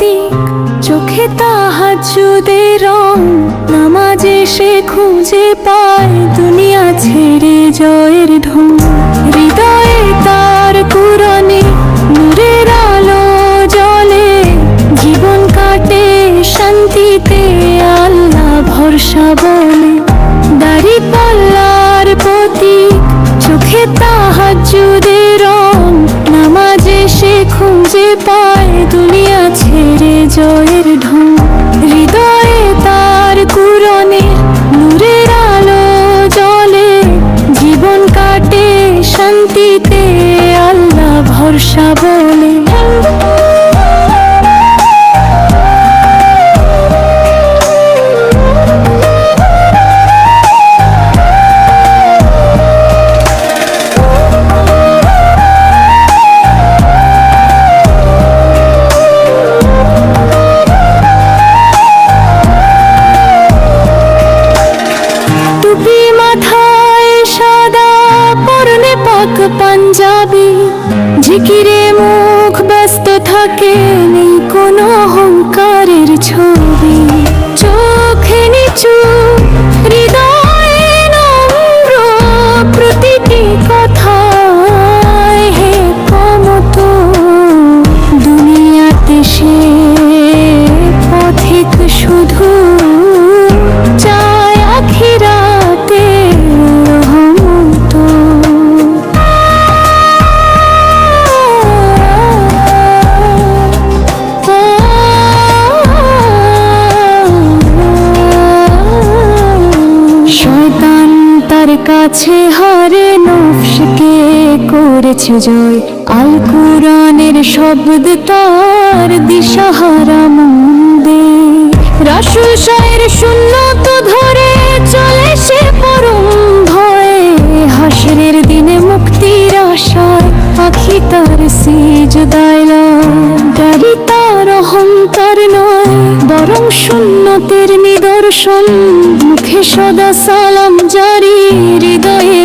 প্রতীক, চোখে তাহাজ্জুদের রং। নামাজে সে খুঁজে পায় দুনিয়া ছেড়ে জয়ের ঢং। হৃদয়ে তার কুরআনে নূরের আলো জ্বলে, জীবন কাটে শান্তিতে আল্লাহ ভরসা বলে। দাড়িপাল্লার প্রতীক, চোখে তাহাজ্জুদের রং। নামাজে সে খুঁজে পায় দুনিয়া ছেড়ে জয়ের ঢং। হৃদয়ে তার কুরআনে নূরের আলো জ্বলে, জীবন কাটে শান্তিতে আল্লাহ ভরসা বলে। পাঞ্জাবি জিকিরে মুখ ব্যস্ত থাকে, নেই কোনো অহংকারের ছবি। চোখে নিচু হৃদয়ে নম্র, প্রতিটি কথায় হে কমত। দুনিয়াতে সে পথিক শুধু, চায় আখিরাতে রহমত। কাছে হারে নফসকে করেছে জয়, আল কুরআনের শব্দ তার দিশাহারা মন্দে। রাসূল শায়ের সুন্নত ধরে চলে সে পরম ভয়ে, হাসরের দিনে মুক্তির আশায় আখি তার সিজদায় লয়। দাড়ি তার অহংকার নয়, বরং সুন্নতের নিদর্শন। মুখে সদা সালাম জারি, হৃদয়ে